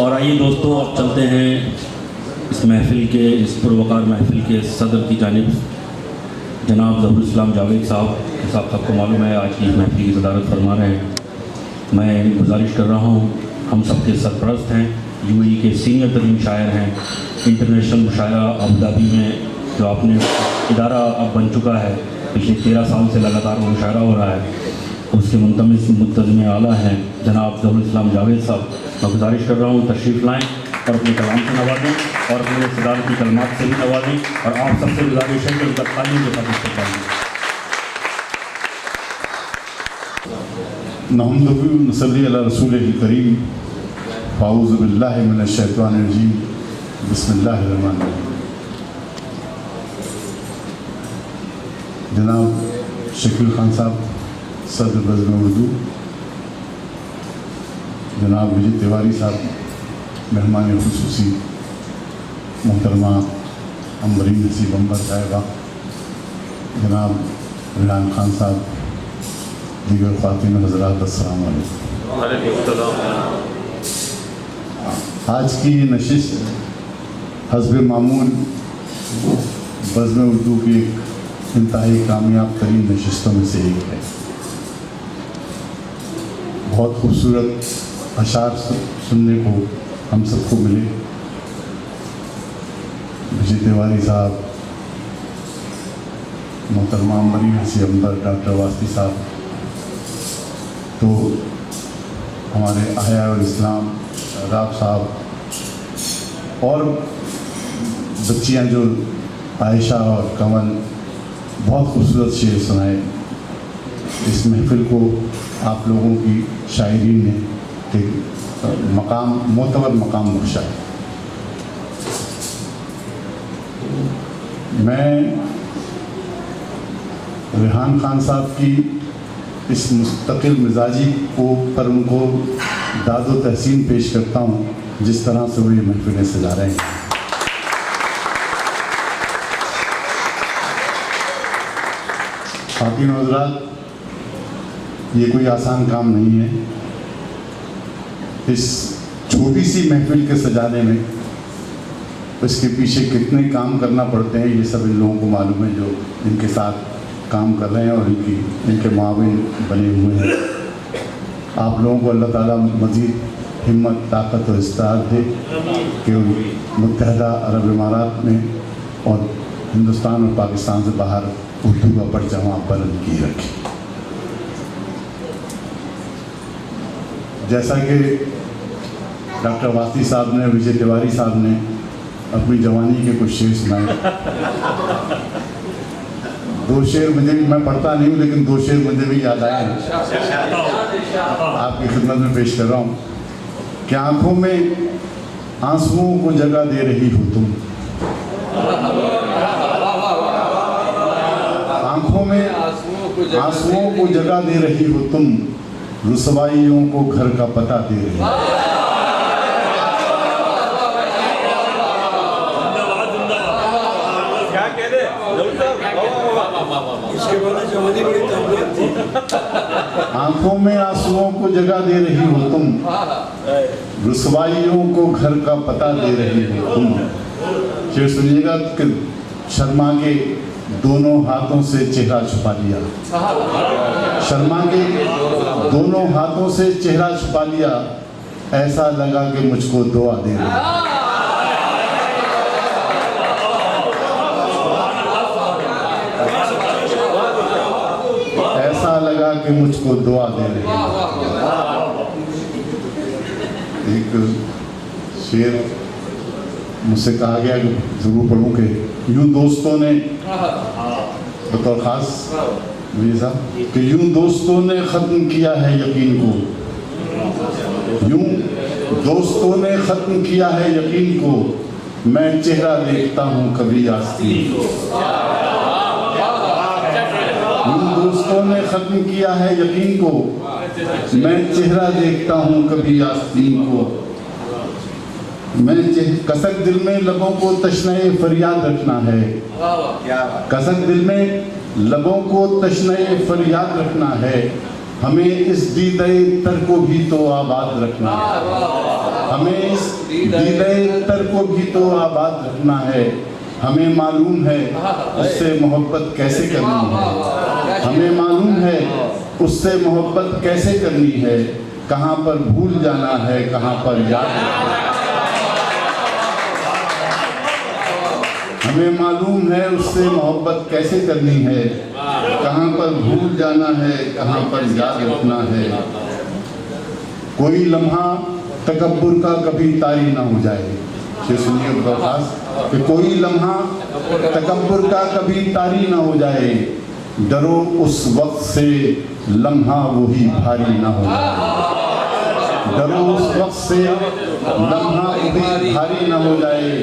اور آئیے دوستوں اب چلتے ہیں اس محفل کے اس پروقار محفل کے صدر کی جانب جناب ظہور الاسلام جاوید صاحب سب کو معلوم ہے آج کی محفل کی صدارت فرما رہے ہیں. میں گزارش کر رہا ہوں، ہم سب کے سرپرست ہیں، یو اے ای کے سینئر ترین شاعر ہیں، انٹرنیشنل مشاعرہ ابوظہبی میں جو آپ نے ادارہ اب بن چکا ہے، پچھلے 13 سال سے لگاتار وہ مشاعرہ ہو رہا ہے، اس کے منتظم اعلیٰ ہیں جناب ظہور الاسلام جاوید صاحب. میں گزارش کر رہا ہوں تشریف لائیں اور اپنے کلام سے نوازیں اور اپنے صدارتی کلمات سے بھی نوازیں، اور آپ سب سے گزارش ہے کہ ان کا تعلیم کے ساتھ استقبال کریں. نحمدہ و نصلی علی رسول الکریم. اعوذ باللہ من الشیطان الرجیم. بسم اللہ الرحمن الرحیم. جناب شکیل خان صاحب صدر بزم اردو، جناب وجے تیواری صاحب مہمان خصوصی، محترمہ امبرین نصیب امبر صاحبہ، جناب ریحان خان صاحب، دیگر خواتین حضرات، السلام علیکم. وعلیکم السلام. آج کی نشست حسب معمول بزم اردو کی ایک انتہائی کامیاب ترین نشستوں میں سے ایک ہے. بہت خوبصورت اشعار سننے کو ہم سب کو ملے. وجے تیواری صاحب، محترمہ امبرین نصیب امبر، ڈاکٹر واسطی صاحب، تو ہمارے احیاء الاسلام راب صاحب، اور بچیاں جو عائشہ اور کمل، بہت خوبصورت شعر سنائے. اس محفل کو آپ لوگوں کی شاعرین نے ایک معتبر مقام بخشا. میں ریحان خان صاحب کی اس مستقل مزاجی پر ان کو داد و تحسین پیش کرتا ہوں جس طرح سے وہ یہ محفلیں سجا رہے ہیں. خواتین و حضرات، یہ کوئی آسان کام نہیں ہے. اس چھوٹی سی محفل کے سجانے میں اس کے پیچھے کتنے کام کرنا پڑتے ہیں یہ سب ان لوگوں کو معلوم ہے جو ان کے ساتھ کام کر رہے ہیں اور ان کے معاون بنے ہوئے ہیں. آپ لوگوں کو اللہ تعالیٰ مزید ہمت، طاقت اور استعداد دے کہ متحدہ عرب امارات میں اور ہندوستان اور پاکستان سے باہر اردو کا پرچم آپ بلند کیے رکھیں. جیسا کہ ڈاکٹر واسطی صاحب نے، وجے تیواری صاحب نے اپنی جوانی کے کچھ شعر سنائے. 2 شعر مجھے بھی، میں پڑھتا نہیں ہوں لیکن 2 شعر مجھے بھی یاد آئے ہیں، آپ کی خدمت میں پیش کر رہا ہوں. کہ آنکھوں میں آنسوؤں کو جگہ دے رہی ہو تم، آنکھوں میں آنسوؤں کو جگہ دے رہی ہو تم، رسوائیوں کو گھر کا پتہ دے رہی ہو. آنکھوں میں آنسوؤں کو جگہ دے رہی ہو تم، رسوائیوں کو گھر کا پتہ دے رہی ہو تم. شعر سنیے گا کہ شرما کے دونوں ہاتھوں سے چہرہ چھپا لیا، شرما کے دونوں ہاتھوں سے چہرہ چھپا لیا، ایسا لگا کہ مجھ کو دعا دے رہی. ایسا لگا کہ مجھ کو دعا دے رہی. ایک شعر مجھ سے کہا گیا کہ ضرور پڑھوں کہ یوں دوستوں نے بطور خاص وجے صاحب کہ یوں دوستوں نے ختم کیا ہے یقین کو، یوں دوستوں نے ختم کیا ہے یقین کو، میں چہرہ دیکھتا ہوں کبھی آستین کو. یوں دوستوں نے ختم کیا ہے یقین کو، میں چہرہ دیکھتا ہوں کبھی آستین کو. میں کسک دل میں لبوں کو تشنہ فریاد رکھنا ہے، کسک دل میں لبوں کو تشنہ فریاد رکھنا ہے، ہمیں اس دیدہ تر کو بھی تو آباد رکھنا ہے، ہمیں اس دیدہ تر کو بھی تو آباد رکھنا ہے، ہمیں معلوم ہے اس سے محبت کیسے کرنی ہے، ہمیں معلوم ہے اس سے محبت کیسے کرنی ہے، کہاں پر بھول جانا ہے کہاں پر یاد رکھنا ہے، ہمیں معلوم ہے اس سے محبت کیسے کرنی ہے، کہاں پر بھول جانا ہے کہاں پر یاد رکھنا ہے، کوئی لمحہ تکبر کا کبھی طاری نہ ہو جائے، یہ سنیے درخواست کہ کوئی لمحہ تکبر کا کبھی طاری نہ ہو جائے، ڈرو اس وقت سے لمحہ وہی بھاری نہ ہو جائے، ڈرو اس وقت سے لمحہ وہی بھاری نہ ہو جائے،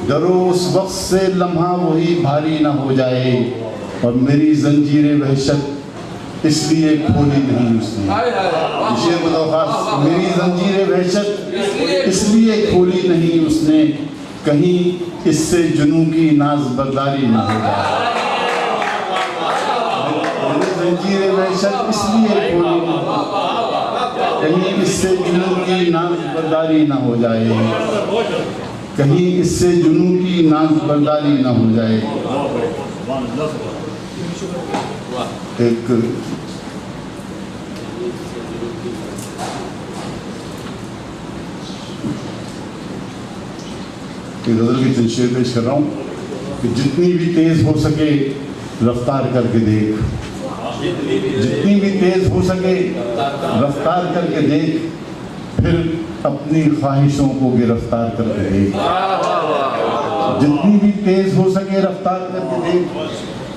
ڈرو اس وقت سے لمحہ وہی بھاری نہ ہو جائے، اور میری زنجیر وحشت اس لیے کھولی نہیں اس نے، یہ درخواست، میری زنجیر وحشت اس لیے کھولی نہیں اس نے، کہیں اس سے جنوں کی ناز برداری نہ ہو جائے، زنجیر وحشت اس لیے کھولی نہیں، کہیں اس سے جنوں کی ناز برداری نہ ہو جائے، کہیں اس سے جنوں کی ناز برداری نہ ہو جائے۔ ایک غزل کی تنشیر پیش کر رہا ہوں کہ جتنی بھی تیز ہو سکے رفتار کر کے دیکھ، جتنی بھی تیز ہو سکے رفتار کر کے دیکھ، پھر اپنی خواہشوں کو گرفتار کر کے دیکھ، جتنی بھی تیز ہو سکے رفتار کر کے دیکھ،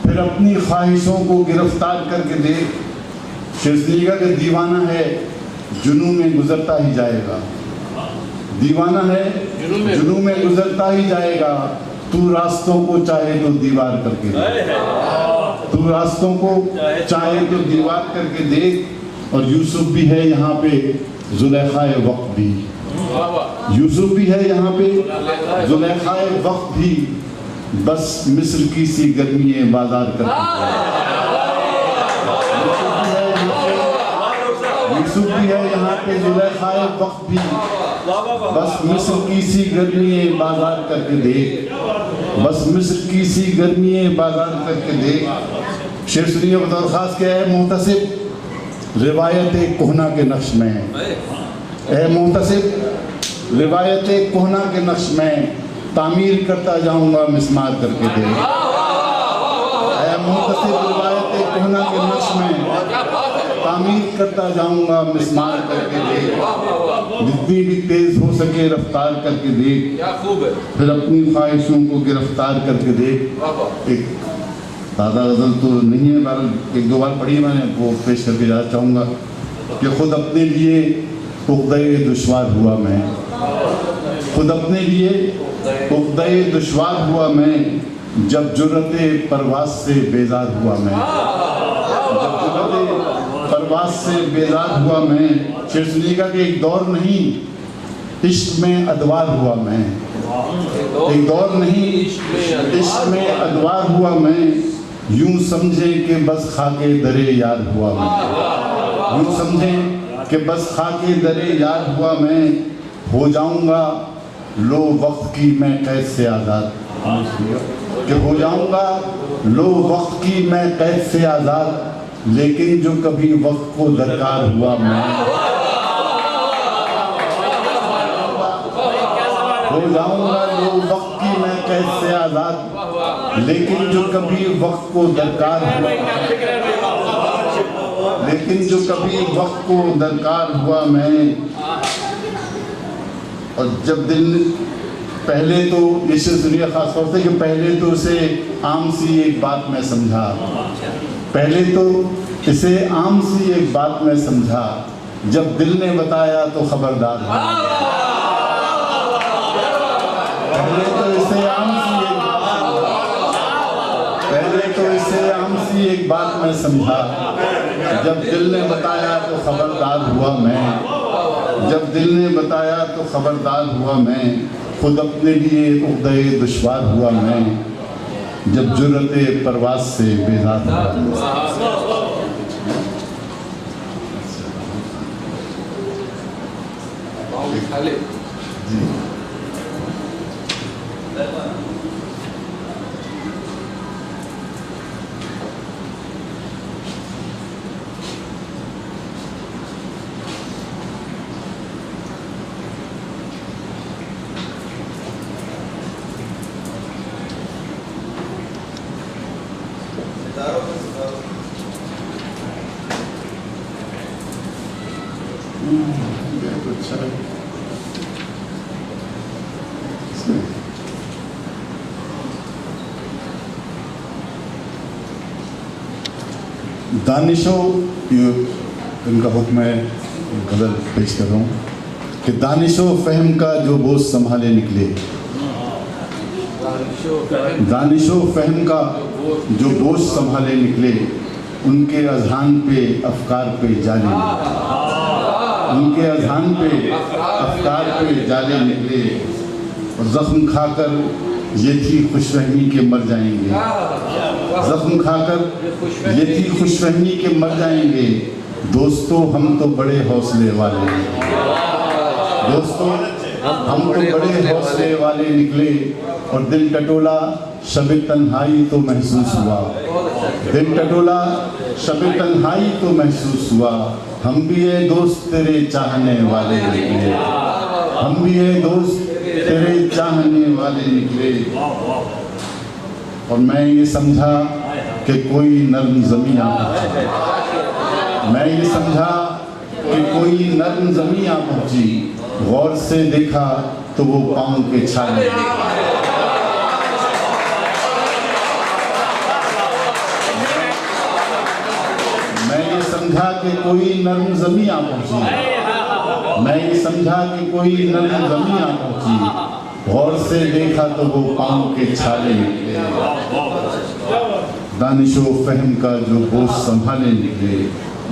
پھر اپنی خواہشوں کو گرفتار کر کے دیکھ، شیرزلیگا کہ دیوانہ ہے جنوں میں گزرتا ہی جائے گا، دیوانہ ہے جنوں میں گزرتا ہی جائے گا، تو راستوں کو چاہے تو دیوار کر کے دیکھ، تو راستوں کو چاہے تو دیوار کر کے دیکھ، اور یوسف بھی ہے یہاں پہ زلیخائے وقت بھی، یوسف بھی ہے یہاں پہ زلیخائے وقت بھی، بس مصر کی سی گرمی بازار کرتی ہے، یوسف بھی ہے یہاں پہ زلیخائے وقت بھی، بس مصر کی سی گرمی بازار کر کے دیکھ، بس مصر کی سی گرمی بازار کر کے دیکھ۔ شیخ سنیہ بطور خاص کیا ہے محتسب روایت کہنا کے نقش میں، اے محتسب روایت کہنا کے نقش میں تعمیر کرتا جاؤں گا مسمار کر کے دے، اے محتسب روایت کہنا کے نقش میں تعمیر کرتا جاؤں گا مسمار کر کے دے، جتنی بھی تیز ہو سکے رفتار کر کے دیکھ، پھر اپنی خواہشوں کو گرفتار کر کے دیکھ۔ ایک تازہ غزل تو نہیں ہے، بہرحال ایک دو بار پڑھی میں نے، وہ پیش کر کے جانا چاہوں گا کہ خود اپنے لیے عقدۂ دشوار ہوا میں، خود اپنے لیے عقدۂ دشوار ہوا میں، جب جرأت پرواز سے بیزار ہوا میں، جب جرأت پرواز سے بیزار ہوا میں۔ شیخ سلیگا کہ ایک دور نہیں عشق میں ادوار ہوا میں، ایک دور نہیں عشق میں ادوار ہوا میں، یوں سمجھے کہ بس خاکے درے یار ہوا میں، یوں سمجھیں کہ بس خاکے درے یار ہوا میں، ہو جاؤں گا لو وقت کی میں قید سے آزاد، کہ ہو جاؤں گا لو وقت کی میں قید سے آزاد، لیکن جو کبھی وقت کو درکار ہوا میں، ہو جاؤں گا لو وقت کی میں قید سے آزاد، لیکن جو کبھی وقت کو درکار ہوا، لیکن جو کبھی وقت کو درکار ہوا میں۔ اور جب دل پہلے تو یہ شیخ خاص طور سے کہ پہلے تو اسے عام سی ایک بات میں سمجھا، پہلے تو اسے عام سی ایک بات میں سمجھا، جب دل نے بتایا تو خبردار ہوا، پہلے تو اسے عام سی ایک پہلے تو اسے عام سی ایک بات میں سمجھا، جب دل نے بتایا تو خبردار ہوا میں، جب دل نے بتایا تو خبردار ہوا میں، خود اپنے لیے عقدۂ دشوار ہوا میں، جب جرأت پرواز سے بیزار ہوا۔ جی اچھا ہے دانشو، ان کا حکم ہے، غزل پیش کر رہا ہوں کہ دانش و فہم کا جو بوجھ سنبھالے نکلے، دانش و فہم کا جو بوجھ سنبھالے نکلے، ان کے اذہان پہ افکار پہ جالے، ان کے اذہان پہ افکار پہ جالے نکلے، اور زخم کھا کر یہ تھی خوش فہمی کے مر جائیں گے، زخم کھا کر یہ تھی خوش فہمی کے مر جائیں گے، دوستو ہم تو بڑے حوصلے والے ہیں، دوستو ہم تو بڑے حوصلے والے نکلے، اور دل ٹٹولا شب تنہائی تو محسوس ہوا، دل ٹٹولا شب تنہائی تو محسوس ہوا، ہم بھی اے دوست تیرے چاہنے والے نکلے، ہم بھی اے دوست تیرے چاہنے والے نکلے، اور میں یہ سمجھا کہ کوئی نرم زمین آ پہنچی، میں یہ سمجھا کہ کوئی نرم زمین آ پہنچی، غور سے دیکھا تو وہ پاؤں کے چھالے، میں یہ سمجھا کہ کوئی نرم زمین آ پہنچی، میں یہ سمجھا کہ کوئی نرم زمین آ پہنچی، غور سے دیکھا تو وہ پاؤں کے چھالے نکلے، دانش و فہم کا جو بوجھ سنبھالے نکلے،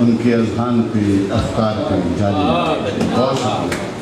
ان کے اذہان پہ افکار پہ جالے، بہت شکریہ۔